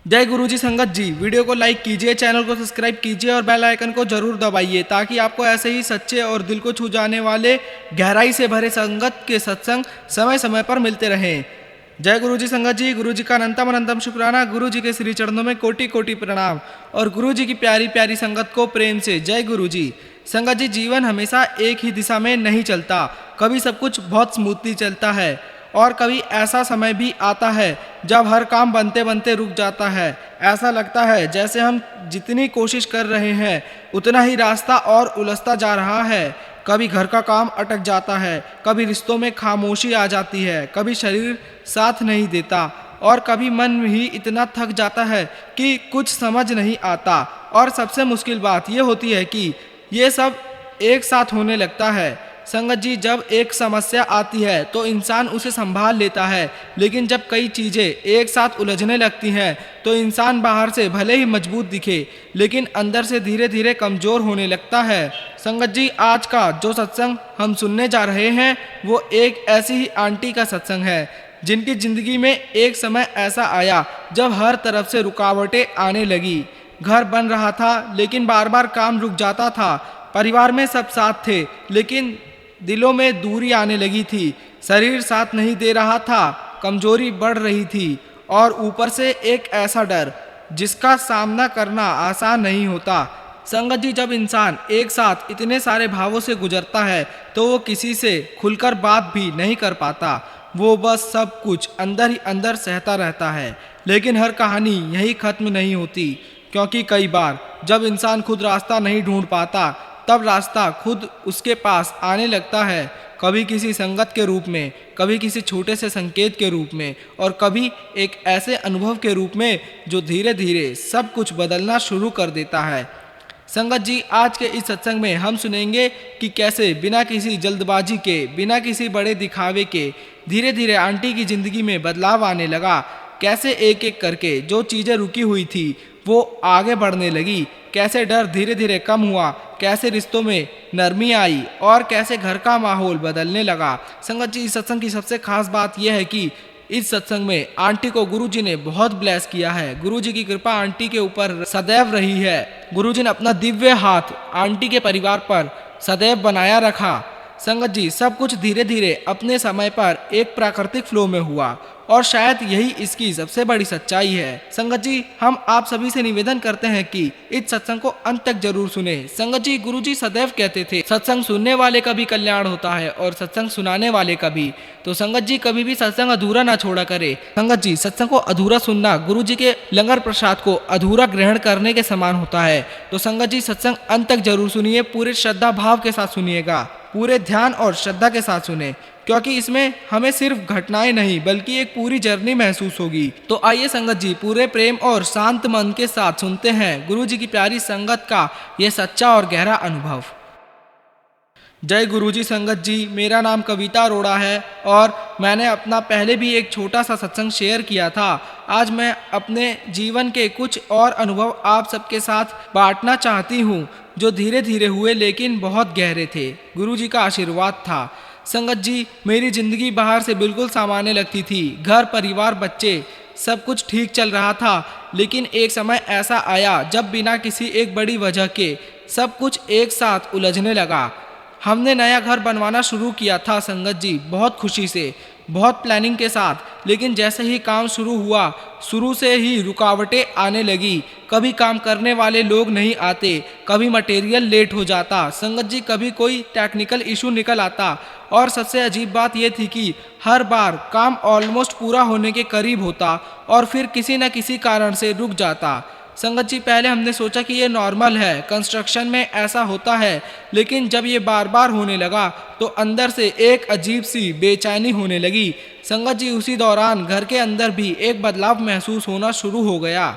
जय गुरुजी संगत जी। वीडियो को लाइक कीजिए, चैनल को सब्सक्राइब कीजिए और बेल आइकन को जरूर दबाइए ताकि आपको ऐसे ही सच्चे और दिल को छू जाने वाले गहराई से भरे संगत के सत्संग समय समय पर मिलते रहें। जय गुरुजी संगत जी। गुरुजी का अनंतम अनंतम शुक्राना। गुरुजी के श्री चरणों में कोटि कोटि प्रणाम और गुरुजी की प्यारी प्यारी संगत को प्रेम से जय गुरुजी। संगत जी, जीवन हमेशा एक ही दिशा में नहीं चलता। कभी सब कुछ बहुत स्मूथली चलता है और कभी ऐसा समय भी आता है जब हर काम बनते बनते रुक जाता है। ऐसा लगता है जैसे हम जितनी कोशिश कर रहे हैं उतना ही रास्ता और उलझता जा रहा है। कभी घर का काम अटक जाता है, कभी रिश्तों में खामोशी आ जाती है, कभी शरीर साथ नहीं देता और कभी मन ही इतना थक जाता है कि कुछ समझ नहीं आता। और सबसे मुश्किल बात यह होती है कि ये सब एक साथ होने लगता है। संगत जी, जब एक समस्या आती है तो इंसान उसे संभाल लेता है, लेकिन जब कई चीज़ें एक साथ उलझने लगती हैं तो इंसान बाहर से भले ही मजबूत दिखे लेकिन अंदर से धीरे धीरे कमज़ोर होने लगता है। संगत जी, आज का जो सत्संग हम सुनने जा रहे हैं वो एक ऐसी ही आंटी का सत्संग है जिनकी ज़िंदगी में एक समय ऐसा आया जब हर तरफ से रुकावटें आने लगी। घर बन रहा था लेकिन बार बार काम रुक जाता था। परिवार में सब साथ थे लेकिन दिलों में दूरी आने लगी थी। शरीर साथ नहीं दे रहा था, कमजोरी बढ़ रही थी और ऊपर से एक ऐसा डर जिसका सामना करना आसान नहीं होता। संगत जी, जब इंसान एक साथ इतने सारे भावों से गुजरता है तो वो किसी से खुलकर बात भी नहीं कर पाता। वो बस सब कुछ अंदर ही अंदर सहता रहता है। लेकिन हर कहानी यही खत्म नहीं होती, क्योंकि कई बार जब इंसान खुद रास्ता नहीं ढूंढ पाता तब रास्ता खुद उसके पास आने लगता है। कभी किसी संगत के रूप में, कभी किसी छोटे से संकेत के रूप में और कभी एक ऐसे अनुभव के रूप में जो धीरे धीरे सब कुछ बदलना शुरू कर देता है। संगत जी, आज के इस सत्संग में हम सुनेंगे कि कैसे बिना किसी जल्दबाजी के, बिना किसी बड़े दिखावे के धीरे धीरे आंटी की जिंदगी में बदलाव आने लगा। कैसे एक एक करके जो चीज़ें रुकी हुई थी वो आगे बढ़ने लगी, कैसे डर धीरे धीरे कम हुआ, कैसे रिश्तों में नरमी आई और कैसे घर का माहौल बदलने लगा। संगत जी, इस सत्संग की सबसे खास बात यह है कि इस सत्संग में आंटी को गुरुजी ने बहुत ब्लेस किया है। गुरुजी की कृपा आंटी के ऊपर सदैव रही है। गुरुजी ने अपना दिव्य हाथ आंटी के परिवार पर सदैव बनाया रखा। संगत जी, सब कुछ धीरे धीरे अपने समय पर एक प्राकृतिक फ्लो में हुआ और शायद यही इसकी सबसे बड़ी सच्चाई है। संगत जी, हम आप सभी से निवेदन करते हैं कि इस सत्संग को अंत तक जरूर सुने। संगत जी, गुरुजी सदैव कहते थे सत्संग सुनने वाले का भी कल्याण होता है और सत्संग सुनाने वाले का भी। तो संगत जी, कभी भी सत्संग अधूरा ना छोड़ा करे। संगत जी, सत्संग को अधूरा सुनना गुरुजी के लंगर प्रसाद को अधूरा ग्रहण करने के समान होता है। तो संगत जी, सत्संग अंत तक जरूर सुनिए, पूरे श्रद्धा भाव के साथ सुनिएगा, पूरे ध्यान और श्रद्धा के साथ सुने, क्योंकि इसमें हमें सिर्फ घटनाएं नहीं बल्कि एक पूरी जर्नी महसूस होगी। तो आइए संगत जी, पूरे प्रेम और शांत मन के साथ सुनते हैं गुरु जी की प्यारी संगत का यह सच्चा और गहरा अनुभव। जय गुरुजी संगत जी। मेरा नाम कविता अरोड़ा है और मैंने अपना पहले भी एक छोटा सा सत्संग शेयर किया था। आज मैं अपने जीवन के कुछ और अनुभव आप सबके साथ बांटना चाहती हूँ जो धीरे धीरे हुए लेकिन बहुत गहरे थे। गुरुजी का आशीर्वाद था। संगत जी, मेरी ज़िंदगी बाहर से बिल्कुल सामान्य लगती थी। घर, परिवार, बच्चे, सब कुछ ठीक चल रहा था। लेकिन एक समय ऐसा आया जब बिना किसी एक बड़ी वजह के सब कुछ एक साथ उलझने लगा। हमने नया घर बनवाना शुरू किया था संगत जी, बहुत खुशी से, बहुत प्लानिंग के साथ। लेकिन जैसे ही काम शुरू हुआ, शुरू से ही रुकावटें आने लगी। कभी काम करने वाले लोग नहीं आते, कभी मटेरियल लेट हो जाता संगत जी, कभी कोई टेक्निकल इशू निकल आता और सबसे अजीब बात यह थी कि हर बार काम ऑलमोस्ट पूरा होने के करीब होता और फिर किसी न किसी कारण से रुक जाता। संगत जी, पहले हमने सोचा कि ये नॉर्मल है, कंस्ट्रक्शन में ऐसा होता है। लेकिन जब ये बार बार होने लगा तो अंदर से एक अजीब सी बेचैनी होने लगी। संगत जी, उसी दौरान घर के अंदर भी एक बदलाव महसूस होना शुरू हो गया।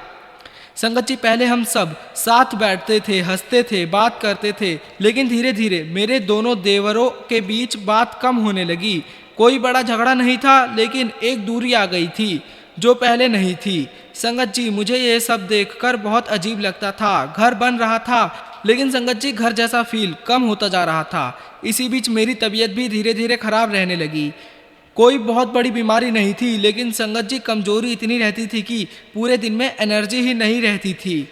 संगत जी, पहले हम सब साथ बैठते थे, हंसते थे, बात करते थे, लेकिन धीरे धीरे मेरे दोनों देवरों के बीच बात कम होने लगी। कोई बड़ा झगड़ा नहीं था लेकिन एक दूरी आ गई थी जो पहले नहीं थी। संगत जी, मुझे ये सब देखकर बहुत अजीब लगता था। घर बन रहा था लेकिन संगत जी, घर जैसा फील कम होता जा रहा था। इसी बीच मेरी तबीयत भी धीरे धीरे खराब रहने लगी। कोई बहुत बड़ी बीमारी नहीं थी, लेकिन संगत जी कमजोरी इतनी रहती थी कि पूरे दिन में एनर्जी ही नहीं रहती थी।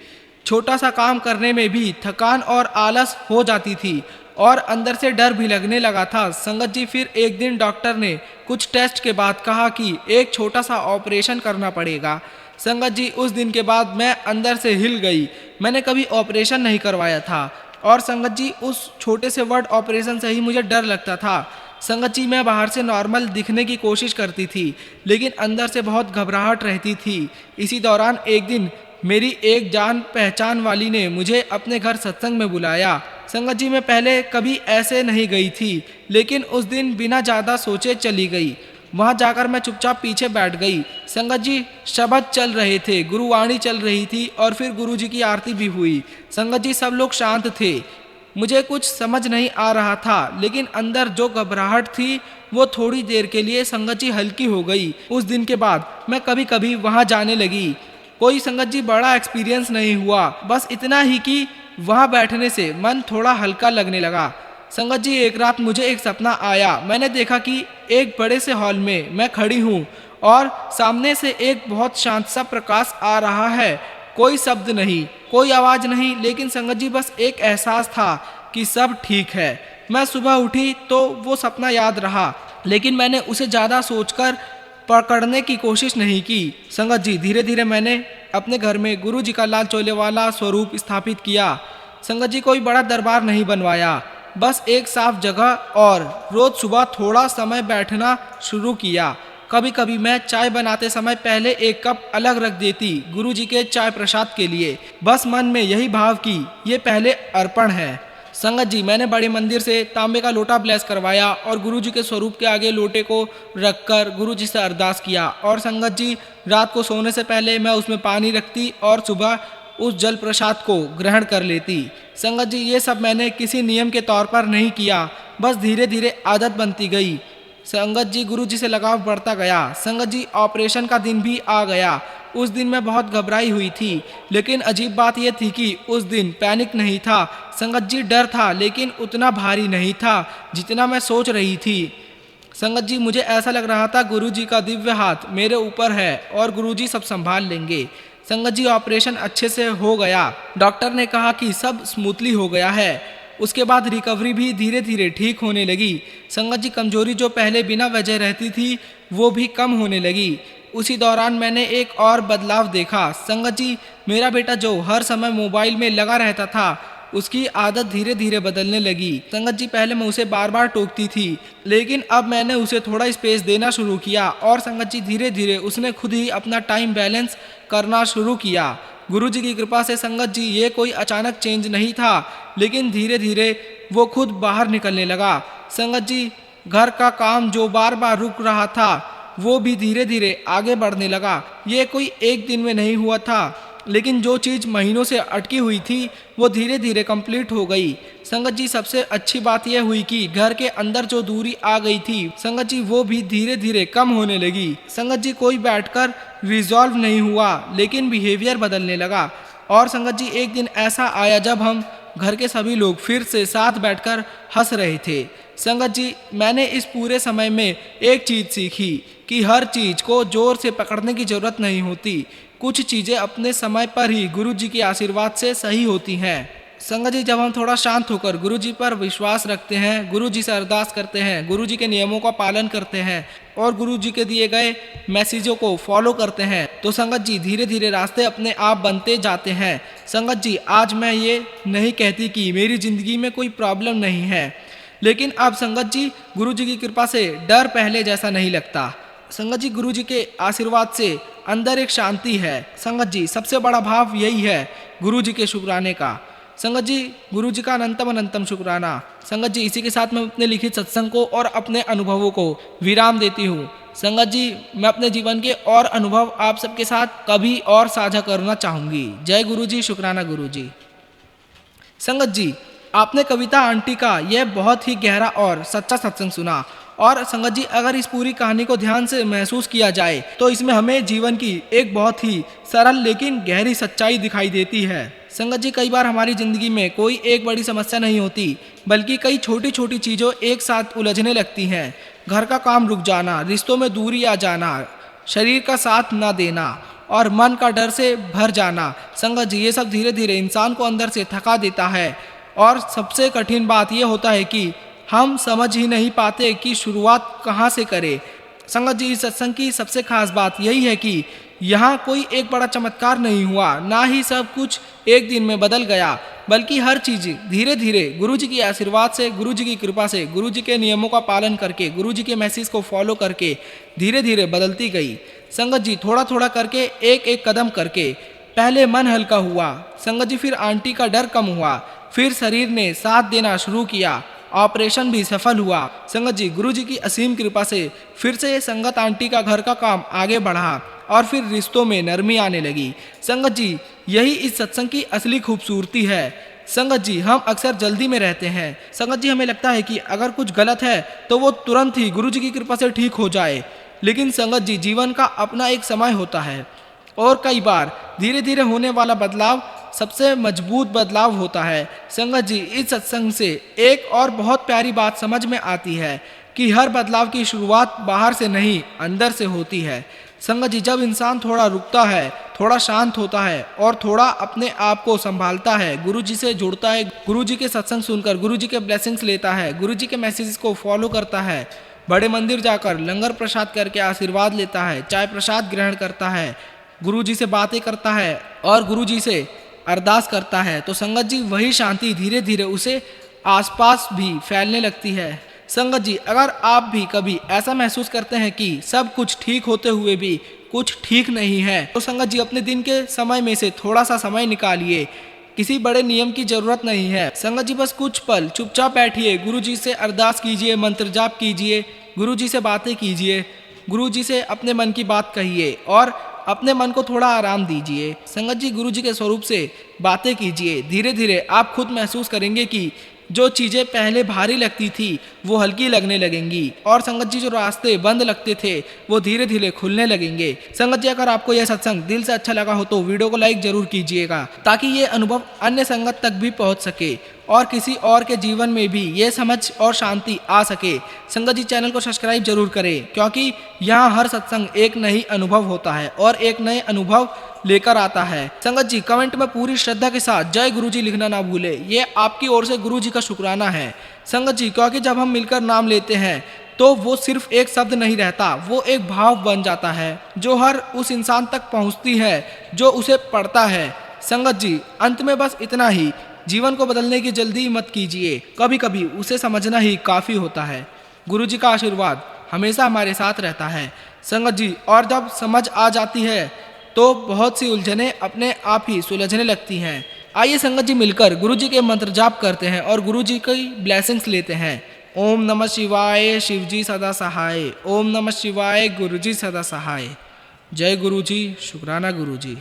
छोटा सा काम करने में भी थकान और आलस हो जाती थी और अंदर से डर भी लगने लगा था। संगत जी फिर एक दिन डॉक्टर ने कुछ टेस्ट के बाद कहा कि एक छोटा सा ऑपरेशन करना पड़ेगा। संगत जी उस दिन के बाद मैं अंदर से हिल गई। मैंने कभी ऑपरेशन नहीं करवाया था और संगत जी उस छोटे से वर्ड ऑपरेशन से ही मुझे डर लगता था। संगत जी मैं बाहर से नॉर्मल दिखने की कोशिश करती थी, लेकिन अंदर से बहुत घबराहट रहती थी। इसी दौरान एक दिन मेरी एक जान पहचान वाली ने मुझे अपने घर सत्संग में बुलाया। संगत जी मैं पहले कभी ऐसे नहीं गई थी, लेकिन उस दिन बिना ज़्यादा सोचे चली गई। वहाँ जाकर मैं चुपचाप पीछे बैठ गई। संगत जी शब्द चल रहे थे, गुरुवाणी चल रही थी और फिर गुरु जी की आरती भी हुई। संगत जी सब लोग शांत थे। मुझे कुछ समझ नहीं आ रहा था, लेकिन अंदर जो घबराहट थी वो थोड़ी देर के लिए संगत जी हल्की हो गई। उस दिन के बाद मैं कभी कभी वहाँ जाने लगी। कोई संगत जी बड़ा एक्सपीरियंस नहीं हुआ, बस इतना ही कि वहाँ बैठने से मन थोड़ा हल्का लगने लगा। संगत जी एक रात मुझे एक सपना आया। मैंने देखा कि एक बड़े से हॉल में मैं खड़ी हूँ और सामने से एक बहुत शांत सा प्रकाश आ रहा है। कोई शब्द नहीं, कोई आवाज़ नहीं, लेकिन संगत जी बस एक एहसास था कि सब ठीक है। मैं सुबह उठी तो वो सपना याद रहा, लेकिन मैंने उसे ज़्यादा सोचकर पकड़ने की कोशिश नहीं की। संगत जी धीरे धीरे मैंने अपने घर में गुरु जी का लाल चोले वाला स्वरूप स्थापित किया। संगत जी कोई बड़ा दरबार नहीं बनवाया, बस एक साफ जगह और रोज सुबह थोड़ा समय बैठना शुरू किया। कभी कभी मैं चाय बनाते समय पहले एक कप अलग रख देती गुरु जी के चाय प्रसाद के लिए, बस मन में यही भाव कि ये पहले अर्पण है। संगत जी मैंने बड़े मंदिर से तांबे का लोटा ब्लेस करवाया और गुरु जी के स्वरूप के आगे लोटे को रखकर गुरु जी से अरदास किया। और संगत जी रात को सोने से पहले मैं उसमें पानी रखती और सुबह उस जल प्रसाद को ग्रहण कर लेती। संगत जी ये सब मैंने किसी नियम के तौर पर नहीं किया, बस धीरे धीरे आदत बनती गई। संगत जी गुरु जी से लगाव बढ़ता गया। संगत जी ऑपरेशन का दिन भी आ गया। उस दिन मैं बहुत घबराई हुई थी, लेकिन अजीब बात यह थी कि उस दिन पैनिक नहीं था। संगत जी डर था, लेकिन उतना भारी नहीं था जितना मैं सोच रही थी। संगत जी मुझे ऐसा लग रहा था गुरु जी का दिव्य हाथ मेरे ऊपर है और गुरु जी सब संभाल लेंगे। संगत जी ऑपरेशन अच्छे से हो गया। डॉक्टर ने कहा कि सब स्मूथली हो गया है। उसके बाद रिकवरी भी धीरे धीरे ठीक होने लगी। संगत जी कमजोरी जो पहले बिना वजह रहती थी वो भी कम होने लगी। उसी दौरान मैंने एक और बदलाव देखा। संगत जी मेरा बेटा जो हर समय मोबाइल में लगा रहता था, उसकी आदत धीरे धीरे बदलने लगी। संगत जी पहले मैं उसे बार बार टोकती थी, लेकिन अब मैंने उसे थोड़ा स्पेस देना शुरू किया और संगत जी धीरे धीरे उसने खुद ही अपना टाइम बैलेंस करना शुरू किया। गुरु जी की कृपा से संगत जी ये कोई अचानक चेंज नहीं था, लेकिन धीरे धीरे वो खुद बाहर निकलने लगा। संगत जी घर का काम जो बार बार रुक रहा था वो भी धीरे धीरे आगे बढ़ने लगा। ये कोई एक दिन में नहीं हुआ था, लेकिन जो चीज़ महीनों से अटकी हुई थी वो धीरे धीरे कंप्लीट हो गई। संगत जी सबसे अच्छी बात यह हुई कि घर के अंदर जो दूरी आ गई थी संगत जी वो भी धीरे धीरे कम होने लगी। संगत जी कोई बैठकर रिजॉल्व नहीं हुआ, लेकिन बिहेवियर बदलने लगा। और संगत जी एक दिन ऐसा आया जब हम घर के सभी लोग फिर से साथ बैठकर हंस रहे थे। संगत जी मैंने इस पूरे समय में एक चीज़ सीखी कि हर चीज़ को जोर से पकड़ने की जरूरत नहीं होती। कुछ चीज़ें अपने समय पर ही गुरु जी के आशीर्वाद से सही होती हैं। संगत जी जब हम थोड़ा शांत होकर गुरु जी पर विश्वास रखते हैं, गुरु जी से अरदास करते हैं, गुरु जी के नियमों का पालन करते हैं और गुरु जी के दिए गए मैसेजों को फॉलो करते हैं, तो संगत जी धीरे धीरे रास्ते अपने आप बनते जाते हैं। संगत जी आज मैं ये नहीं कहती कि मेरी ज़िंदगी में कोई प्रॉब्लम नहीं है, लेकिन अब संगत जी गुरु जी की कृपा से डर पहले जैसा नहीं लगता। संगत जी गुरु जी के आशीर्वाद से अंदर एक शांति है। संगत जी सबसे बड़ा भाव यही है गुरु जी के शुक्राने का। संगत जी गुरु जी का अनंतम अनंतम शुक्राना। संगत जी इसी के साथ मैं अपने लिखित सत्संग को और अपने अनुभवों को विराम देती हूँ। संगत जी मैं अपने जीवन के और अनुभव आप सबके साथ कभी और साझा करना चाहूँगी। जय गुरु जी, शुक्राना गुरु जी। संगत जी आपने कविता आंटी का यह बहुत ही गहरा और सच्चा सत्संग सुना। और संगत जी अगर इस पूरी कहानी को ध्यान से महसूस किया जाए तो इसमें हमें जीवन की एक बहुत ही सरल लेकिन गहरी सच्चाई दिखाई देती है। संगत जी कई बार हमारी ज़िंदगी में कोई एक बड़ी समस्या नहीं होती, बल्कि कई छोटी छोटी चीज़ों एक साथ उलझने लगती हैं। घर का काम रुक जाना, रिश्तों में दूरी आ जाना, शरीर का साथ न देना और मन का डर से भर जाना। संगत जी, ये सब धीरे धीरे इंसान को अंदर से थका देता है। और सबसे कठिन बात यह होता है कि हम समझ ही नहीं पाते कि शुरुआत कहाँ से करें। संगत जी, इस सत्संग की सबसे खास बात यही है कि यहाँ कोई एक बड़ा चमत्कार नहीं हुआ, ना ही सब कुछ एक दिन में बदल गया, बल्कि हर चीज धीरे धीरे गुरु जी के आशीर्वाद से, गुरु जी की कृपा से, गुरु जी के नियमों का पालन करके, गुरु जी के मैसेज को फॉलो करके धीरे धीरे बदलती गई। संगत जी, थोड़ा थोड़ा करके, एक एक कदम करके पहले मन हल्का हुआ संगत जी, फिर आंटी का डर कम हुआ, फिर शरीर ने साथ देना शुरू किया, ऑपरेशन भी सफल हुआ। संगत जी, गुरु जी की असीम कृपा से फिर से संगत आंटी का घर का काम आगे बढ़ा और फिर रिश्तों में नरमी आने लगी। संगत जी, यही इस सत्संग की असली खूबसूरती है। संगत जी, हम अक्सर जल्दी में रहते हैं। संगत जी, हमें लगता है कि अगर कुछ गलत है तो वो तुरंत ही गुरु जी की कृपा से ठीक हो जाए, लेकिन संगत जी, जीवन का अपना एक समय होता है और कई बार धीरे धीरे होने वाला बदलाव सबसे मजबूत बदलाव होता है। संगत जी, इस सत्संग से एक और बहुत प्यारी बात समझ में आती है कि हर बदलाव की शुरुआत बाहर से नहीं, अंदर से होती है। संगत जी, जब इंसान थोड़ा रुकता है, थोड़ा शांत होता है और थोड़ा अपने आप को संभालता है, गुरु जी से जुड़ता है, गुरु जी के सत्संग सुनकर गुरु जी के ब्लेसिंग्स लेता है, गुरु जी के मैसेजेस को फॉलो करता है, बड़े मंदिर जाकर लंगर प्रसाद करके आशीर्वाद लेता है, चाय प्रसाद ग्रहण करता है, गुरु जी से बातें करता है और गुरु जी से अरदास करता है, तो संगत जी, वही शांति धीरे धीरे उसे आसपास भी फैलने लगती है। संगत जी, अगर आप भी कभी ऐसा महसूस करते हैं कि सब कुछ ठीक होते हुए भी कुछ ठीक नहीं है, तो संगत जी, अपने दिन के समय में से थोड़ा सा समय निकालिए। किसी बड़े नियम की जरूरत नहीं है। संगत जी, बस कुछ पल चुपचाप बैठिए, गुरु जी से अरदास कीजिए, मंत्र जाप कीजिए, गुरु जी से बातें कीजिए, गुरु जी से अपने मन की बात कहिए और अपने मन को थोड़ा आराम दीजिए। संगत जी, गुरु जी के स्वरूप से बातें कीजिए। धीरे धीरे आप खुद महसूस करेंगे कि जो चीज़ें पहले भारी लगती थी वो हल्की लगने लगेंगी और संगत जी, जो रास्ते बंद लगते थे वो धीरे धीरे खुलने लगेंगे। संगत जी, अगर आपको यह सत्संग दिल से अच्छा लगा हो तो वीडियो को लाइक जरूर कीजिएगा, ताकि ये अनुभव अन्य संगत तक भी पहुंच सके और किसी और के जीवन में भी ये समझ और शांति आ सके। संगत जी, चैनल को सब्सक्राइब जरूर करें, क्योंकि यहाँ हर सत्संग एक नई अनुभव होता है और एक नए अनुभव लेकर आता है। संगत जी, कमेंट में पूरी श्रद्धा के साथ जय गुरु जी लिखना ना भूले, ये आपकी ओर से गुरु जी का शुक्राना है। संगत जी, क्योंकि जब हम मिलकर नाम लेते हैं तो वो सिर्फ एक शब्द नहीं रहता, वो एक भाव बन जाता है जो हर उस इंसान तक पहुंचती है जो उसे पढ़ता है। संगत जी, अंत में बस इतना ही, जीवन को बदलने की जल्दी मत कीजिए, कभी कभी उसे समझना ही काफ़ी होता है। गुरु जी का आशीर्वाद हमेशा हमारे साथ रहता है। संगत जी, और जब समझ आ जाती है तो बहुत सी उलझने अपने आप ही सुलझने लगती हैं। आइए संगत जी, मिलकर गुरु जी के मंत्र जाप करते हैं और गुरु जी की ब्लेसिंग्स लेते हैं। ओम नमः शिवाय, शिव जी सदा सहाय। ओम नमः शिवाय, गुरु जी सदा सहाय। जय गुरु जी, शुक्राना गुरु जी।